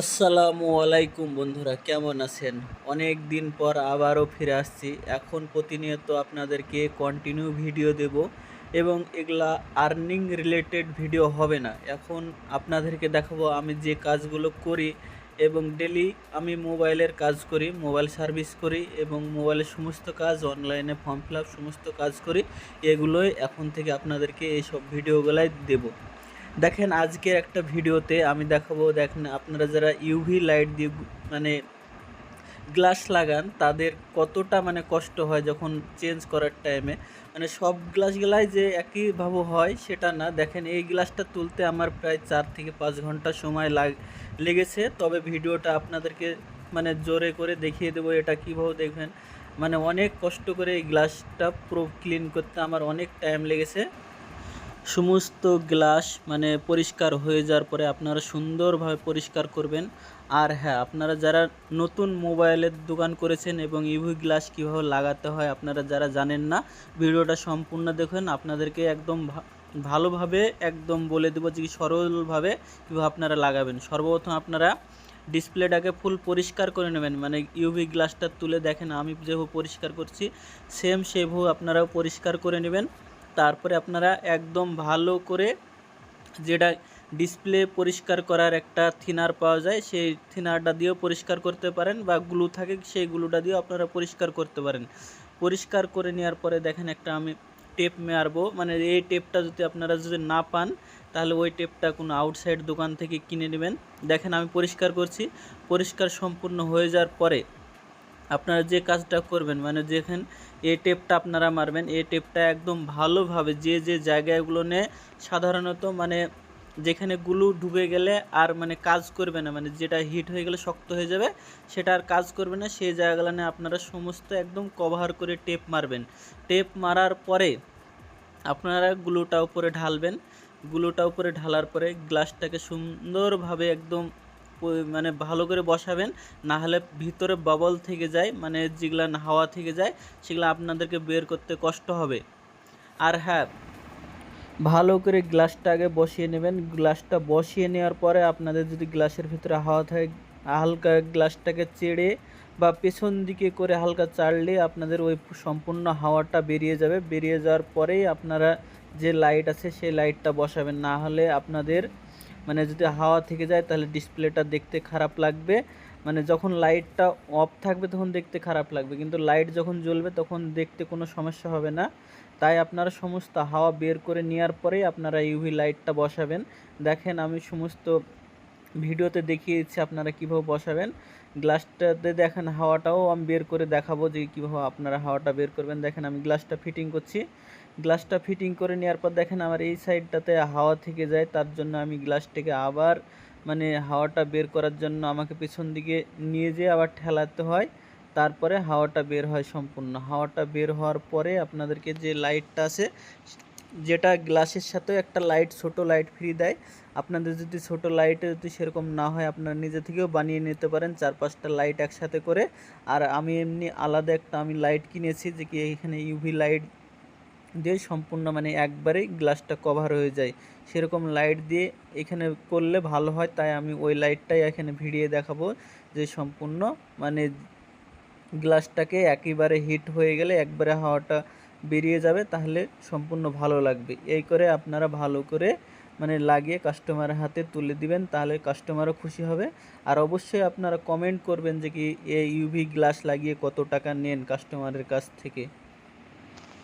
আসসালামু আলাইকুম বন্ধুরা, কেমন আছেন? অনেক দিন পর আবারও ফিরে আসছি। এখন প্রতিনিয়ত আপনাদেরকে কন্টিনিউ ভিডিও দেব এবং এগুলা আর্নিং রিলেটেড ভিডিও হবে না। এখন আপনাদেরকে দেখাবো আমি যে কাজগুলো করি এবং ডেলি আমি মোবাইলের কাজ করি, মোবাইল সার্ভিস করি এবং মোবাইলের সমস্ত কাজ অনলাইনে ফর্ম ফিল আপ সমস্ত কাজ করি। এগুলোই এখন থেকে আপনাদেরকে এইসব ভিডিওগুলাই দেব। দেখেন আজকের একটা ভিডিওতে আমি দেখাবো, দেখেন আপনারা যারা ইউভি লাইট দিয়ে মানে গ্লাস লাগান তাদের কতটা কষ্ট হয় যখন চেঞ্জ করার টাইমে। সব গ্লাসগুলাই যে একইভাবে হয় সেটা না। দেখেন এই গ্লাসটা তুলতে আমার প্রায় 4 থেকে 5 ঘন্টা সময় লেগেছে। তবে ভিডিওটা আপনাদেরকে জোরে করে দেখিয়ে দেবো এটা কীভাবে দেখবেন। অনেক কষ্ট করে এই গ্লাসটা পুরো ক্লিন করতে আমার অনেক টাইম লেগেছে। সমস্ত গ্লাস পরিষ্কার হয়ে যাওয়ার পরে আপনারা সুন্দরভাবে পরিষ্কার করবেন। আর হ্যাঁ, আপনারা যারা নতুন মোবাইলের দোকান করেছেন এবং ইউভি গ্লাস কীভাবে লাগাতে হয় আপনারা যারা জানেন না, ভিডিওটা সম্পূর্ণ দেখুন। আপনাদেরকে একদম ভালোভাবে একদম বলে দেবো যে সরলভাবে কীভাবে আপনারা লাগাবেন। সর্বপ্রথম আপনারা ডিসপ্লেটাকে ফুল পরিষ্কার করে নেবেন। ইউভি গ্লাসটা তুলে দেখেন আমি যেভাবে পরিষ্কার করছি সেম সেভাবে আপনারাও পরিষ্কার করে নেবেন। তারপরে আপনারা একদম ভালো করে যেটা ডিসপ্লে পরিষ্কার করার একটা থিনার পাওয়া যায় সেই থিনারটা দিয়েও পরিষ্কার করতে পারেন, বা গ্লু থাকে সেই গ্লুটা দিয়েও আপনারা পরিষ্কার করতে পারেন। পরিষ্কার করে নেওয়ার পরে দেখেন একটা আমি টেপ মারবো। এই টেপটা আপনারা যদি না পান তাহলে ওই টেপটা কোনো আউটসাইড দোকান থেকে কিনে নেবেন। দেখেন আমি পরিষ্কার করছি। পরিষ্কার সম্পূর্ণ হয়ে যাওয়ার পরে আপনারা যে কাজটা করবেন যেখানে এই টেপটা আপনারা মারবেন, এই টেপটা একদম ভালোভাবে যে জায়গাগুলো নিয়ে সাধারণত যেখানে গ্লু ঢুকে গেলে আর কাজ করবে না, যেটা হিট হয়ে গেলে শক্ত হয়ে যাবে সেটা আর কাজ করবে না, সেই জায়গাগুলো নিয়ে আপনারা সমস্ত একদম কভার করে টেপ মারবেন। টেপ মারার পরে আপনারা গ্লুটা উপরে ঢালবেন। গ্লুটা উপরে ঢালার পরে গ্লাসটাকে সুন্দরভাবে একদম ভালো করে বসাবেন, না হলে ভিতরে বাবল থেকে যায়, যেগুলা হাওয়া থেকে যায় সেগুলো আপনাদেরকে বের করতে কষ্ট হবে। আর হ্যাঁ, ভালো করে গ্লাসটা আগে বসিয়ে নেবেন। গ্লাসটা বসিয়ে নেওয়ার পরে আপনাদের যদি গ্লাসের ভিতরে হাওয়া থাকে হালকা গ্লাসটাকে চেড়ে বা পেছন দিকে করে হালকা চাড়লে আপনাদের ওই সম্পূর্ণ হাওয়াটা বেরিয়ে যাবে। বেরিয়ে যাওয়ার পরেই আপনারা যে লাইট আছে সেই লাইটটা বসাবেন, না হলে আপনাদের যদি হাওয়া থেকে যায় তাহলে ডিসপ্লেটা দেখতে খারাপ লাগবে। যখন লাইটটা অফ থাকবে তখন দেখতে খারাপ লাগবে, কিন্তু লাইট যখন জ্বলবে তখন দেখতে কোনো সমস্যা হবে না। তাই আপনারা সমস্ত হাওয়া বের করে নেওয়ার পরেই আপনারা ইউভি লাইটটা বসাবেন। দেখেন আমি সমস্ত ভিডিওতে দেখিয়েছি আপনারা কীভাবে বসাবেন। গ্লাসটাতে দেখেন হাওয়াটাও আমি বের করে দেখাবো যে কীভাবে আপনারা হাওয়াটা বের করবেন। দেখেন আমি গ্লাসটা ফিটিং করছি। গ্লাসটা ফিটিং করে নেওয়ার পর দেখেন আমার এই সাইডটাতে হাওয়া থেকে যায়, তার জন্য আমি গ্লাসটাকে আবার হাওয়াটা বের করার জন্য আমাকে পিছন দিকে নিয়ে যেয়ে আবার ঠেলাতে হয়, তারপরে হাওয়াটা বের হয় সম্পূর্ণ। হাওয়াটা বের হওয়ার পরে আপনাদেরকে যে লাইটটা আছে, যেটা গ্লাসের সাথেও একটা লাইট, ছোট লাইট ফ্রি দেয়। আপনাদের যদি ছোট লাইটে যদি সেরকম না হয় আপনারা নিজে থেকেও বানিয়ে নিতে পারেন 4-5টা লাইট একসাথে করে। আর আমি এমনি আলাদা একটা লাইট কিনেছি যে কি এখানে ইউভি লাইট দিয়ে সম্পূর্ণ একবারেই গ্লাসটা কভার হয়ে যায়, সেরকম লাইট দিয়ে এখানে করলে ভালো হয়। তাই আমি ওই লাইটটাই এখানে ভিডিও দেখাবো যে সম্পূর্ণ গ্লাসটাকে একেবারে হিট হয়ে গেলে একবারে হাওয়াটা বেরিয়ে যাবে, তাহলে সম্পূর্ণ ভালো লাগবে। এই করে আপনারা ভালো করে লাগিয়ে কাস্টমারের হাতে তুলে দিবেন, তাহলে কাস্টমারও খুশি হবে। আর অবশ্যই আপনারা কমেন্ট করবেন যে কি এই ইউভি গ্লাস লাগিয়ে কত টাকা নেন কাস্টমারের কাছ থেকে।